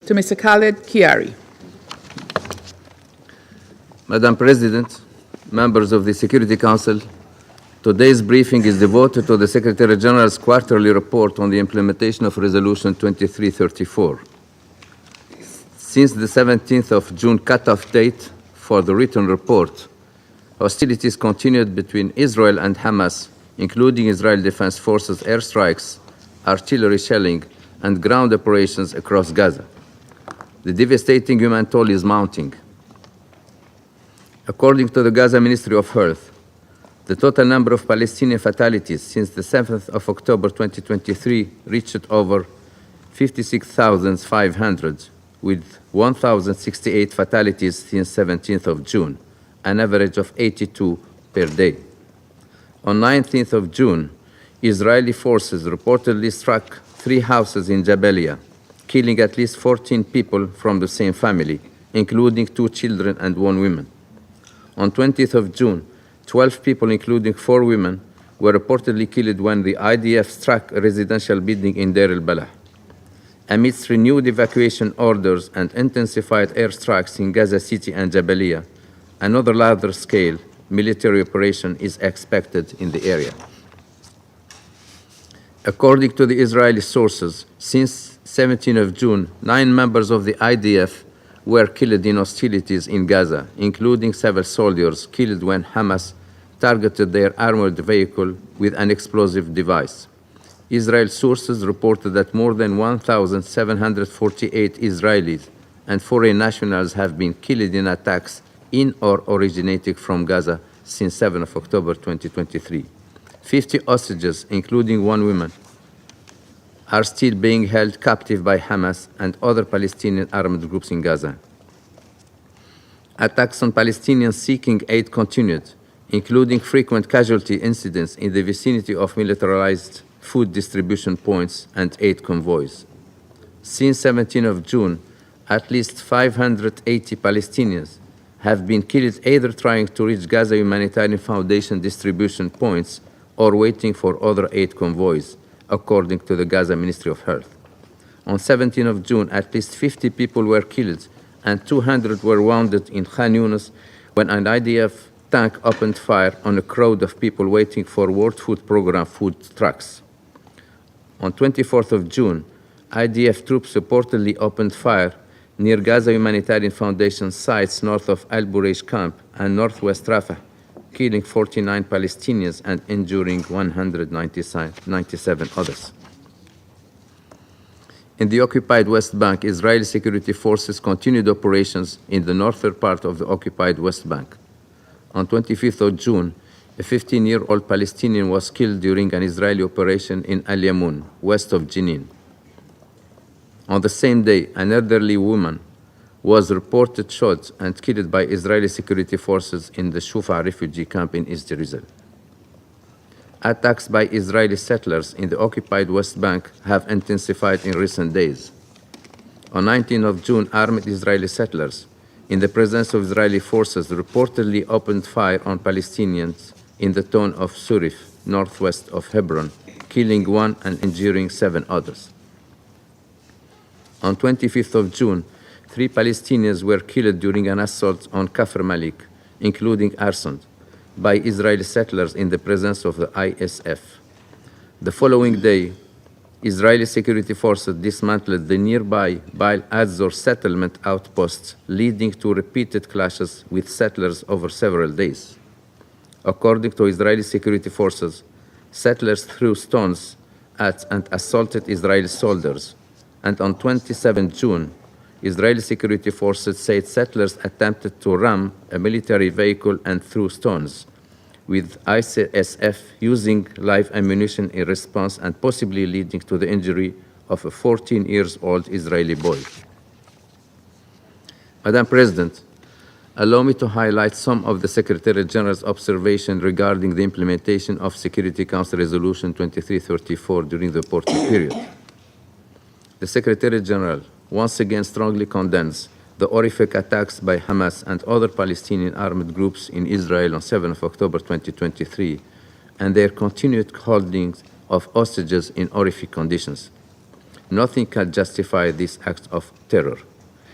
to Mr. Khaled Kiari. Madam President, members of the Security Council, today's briefing is devoted to the Secretary General's quarterly report on the implementation of Resolution 2334. Since the 17th of June cutoff date for the written report, hostilities continued between Israel and Hamas, including Israel Defense Forces airstrikes, artillery shelling, and ground operations across Gaza. The devastating human toll is mounting. According to the Gaza Ministry of Health, the total number of Palestinian fatalities since the 7th of October 2023 reached over 56,500, with 1,068 fatalities since 17th of June, an average of 82 per day. On 19th of June, Israeli forces reportedly struck 3 houses in Jabalia, killing at least 14 people from the same family, including 2 children and 1 woman. On 20th of June, 12 people, including 4 women, were reportedly killed when the IDF struck a residential building in Deir al-Balah. Amidst renewed evacuation orders and intensified airstrikes in Gaza City and Jabalia, another larger-scale military operation is expected in the area. According to the Israeli sources, since 17th of June, 9 members of the IDF were killed in hostilities in Gaza, including several soldiers killed when Hamas targeted their armored vehicle with an explosive device. Israel sources reported that more than 1,748 Israelis and foreign nationals have been killed in attacks in or originating from Gaza since 7 of October 2023. 50 hostages, including 1 woman, are still being held captive by Hamas and other Palestinian armed groups in Gaza. Attacks on Palestinians seeking aid continued, including frequent casualty incidents in the vicinity of militarized food distribution points and aid convoys. Since 17 of June, at least 580 Palestinians have been killed either trying to reach Gaza Humanitarian Foundation distribution points or waiting for other aid convoys, according to the Gaza Ministry of Health. On 17 of June, at least 50 people were killed and 200 were wounded in Khan Yunis when an IDF tank opened fire on a crowd of people waiting for World Food Program food trucks. On 24th of June, IDF troops reportedly opened fire near Gaza Humanitarian Foundation sites north of Al Bureish camp and northwest Rafah, killing 49 Palestinians and injuring 197 others. In the occupied West Bank, Israeli security forces continued operations in the northern part of the occupied West Bank. On 25th of June, a 15-year-old Palestinian was killed during an Israeli operation in Al Yamoun, west of Jenin. On the same day, an elderly woman was reported shot and killed by Israeli security forces in the Shufa refugee camp in East Jerusalem. Attacks by Israeli settlers in the occupied West Bank have intensified in recent days. On 19th of June, armed Israeli settlers, in the presence of Israeli forces, reportedly opened fire on Palestinians in the town of Surif, northwest of Hebron, killing 1 and injuring 7 others. On 25th of June, 3 Palestinians were killed during an assault on Kafr Malik, including arson, by Israeli settlers in the presence of the ISF. The following day, Israeli security forces dismantled the nearby Baal Adzor settlement outposts, leading to repeated clashes with settlers over several days. According to Israeli security forces, settlers threw stones at and assaulted Israeli soldiers, and on 27 June, Israeli security forces said settlers attempted to ram a military vehicle and threw stones, with ISF using live ammunition in response and possibly leading to the injury of a 14-year-old Israeli boy. Madam President, allow me to highlight some of the Secretary General's observations regarding the implementation of Security Council Resolution 2334 during the reporting period. The Secretary General once again strongly condemns the horrific attacks by Hamas and other Palestinian armed groups in Israel on 7 October 2023 and their continued holding of hostages in horrific conditions. Nothing can justify these acts of terror.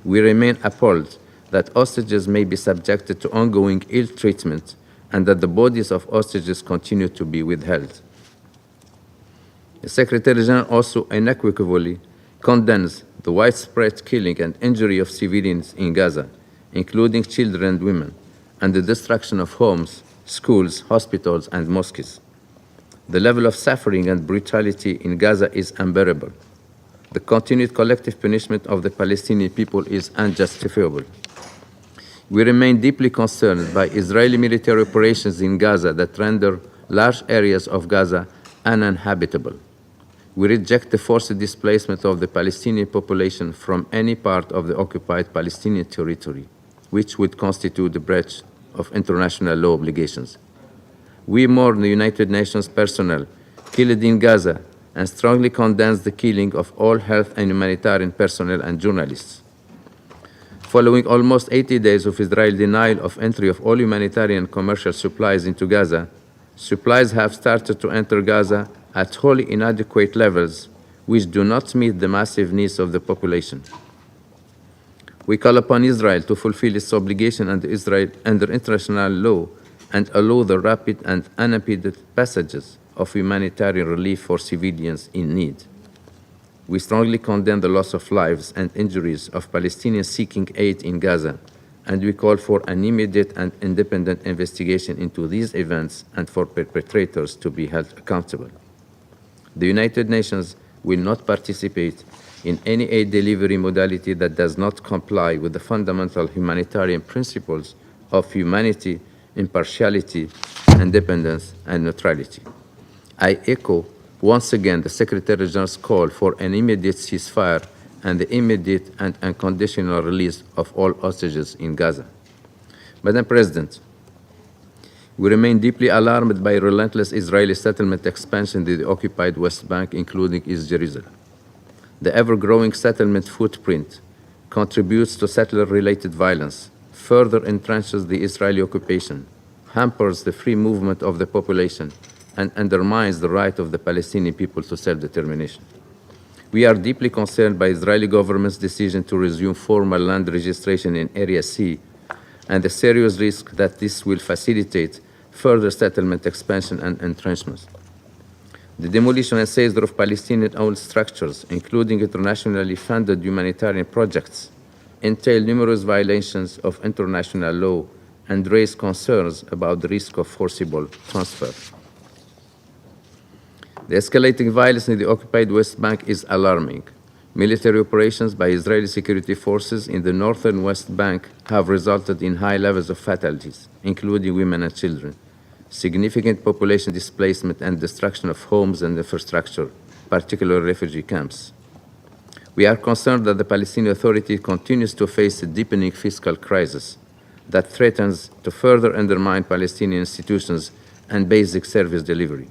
We remain appalled that hostages may be subjected to ongoing ill treatment and that the bodies of hostages continue to be withheld. The Secretary General also unequivocally condemns the widespread killing and injury of civilians in Gaza, including children and women, and the destruction of homes, schools, hospitals, and mosques. The level of suffering and brutality in Gaza is unbearable. The continued collective punishment of the Palestinian people is unjustifiable. We remain deeply concerned by Israeli military operations in Gaza that render large areas of Gaza uninhabitable. We reject the forced displacement of the Palestinian population from any part of the occupied Palestinian territory, which would constitute a breach of international law obligations. We mourn the United Nations personnel killed in Gaza and strongly condemn the killing of all health and humanitarian personnel and journalists. Following almost 80 days of Israeli denial of entry of all humanitarian commercial supplies into Gaza, supplies have started to enter Gaza at wholly inadequate levels, which do not meet the massive needs of the population. We call upon Israel to fulfill its obligation under international law and allow the rapid and unimpeded passages of humanitarian relief for civilians in need. We strongly condemn the loss of lives and injuries of Palestinians seeking aid in Gaza, and we call for an immediate and independent investigation into these events and for perpetrators to be held accountable. The United Nations will not participate in any aid delivery modality that does not comply with the fundamental humanitarian principles of humanity, impartiality, independence, and neutrality. I echo once again the Secretary General's call for an immediate ceasefire and the immediate and unconditional release of all hostages in Gaza. Madam President, we remain deeply alarmed by relentless Israeli settlement expansion in the occupied West Bank, including East Jerusalem. The ever-growing settlement footprint contributes to settler-related violence, further entrenches the Israeli occupation, hampers the free movement of the population, and undermines the right of the Palestinian people to self-determination. We are deeply concerned by Israeli government's decision to resume formal land registration in Area C and the serious risk that this will facilitate further settlement expansion and entrenchment. The demolition and seizure of Palestinian-owned structures, including internationally funded humanitarian projects, entail numerous violations of international law and raise concerns about the risk of forcible transfer. The escalating violence in the occupied West Bank is alarming. Military operations by Israeli security forces in the northern West Bank have resulted in high levels of fatalities, including women and children, significant population displacement and destruction of homes and infrastructure, particularly refugee camps. We are concerned that the Palestinian Authority continues to face a deepening fiscal crisis that threatens to further undermine Palestinian institutions and basic service delivery.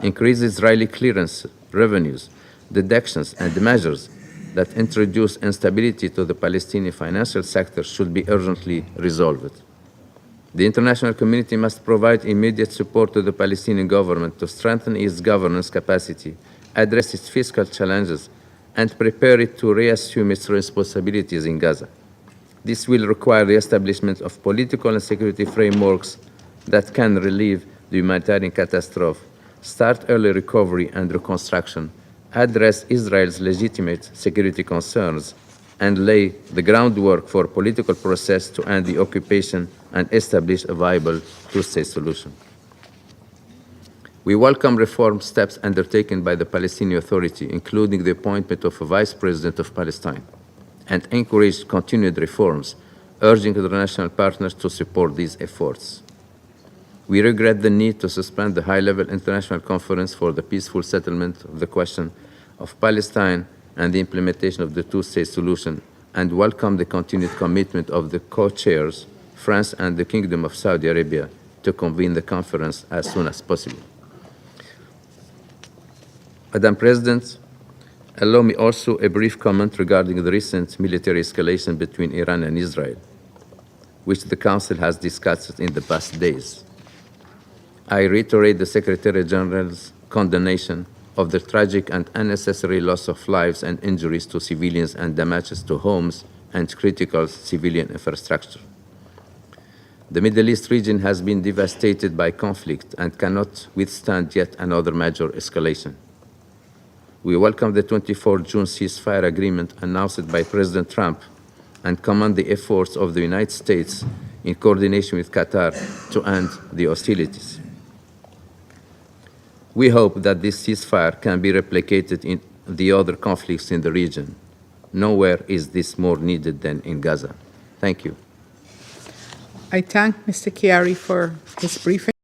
Increased Israeli clearance, revenues, deductions, and measures that introduce instability to the Palestinian financial sector should be urgently resolved. The international community must provide immediate support to the Palestinian government to strengthen its governance capacity, address its fiscal challenges, and prepare it to reassume its responsibilities in Gaza. This will require the establishment of political and security frameworks that can relieve the humanitarian catastrophe, start early recovery and reconstruction, address Israel's legitimate security concerns, and lay the groundwork for a political process to end the occupation and establish a viable two-state solution. We welcome reform steps undertaken by the Palestinian Authority, including the appointment of a Vice President of Palestine, and encourage continued reforms, urging international partners to support these efforts. We regret the need to suspend the high-level international conference for the peaceful settlement of the question of Palestine and the implementation of the two-state solution, and welcome the continued commitment of the co-chairs, France and the Kingdom of Saudi Arabia, to convene the conference as soon as possible. Madam President, allow me also a brief comment regarding the recent military escalation between Iran and Israel, which the Council has discussed in the past days. I reiterate the Secretary General's condemnation of the tragic and unnecessary loss of lives and injuries to civilians and damages to homes and critical civilian infrastructure. The Middle East region has been devastated by conflict and cannot withstand yet another major escalation. We welcome the 24 June ceasefire agreement announced by President Trump and commend the efforts of the United States in coordination with Qatar to end the hostilities. We hope that this ceasefire can be replicated in the other conflicts in the region. Nowhere is this more needed than in Gaza. Thank you. I thank Mr. Chiari for his briefing.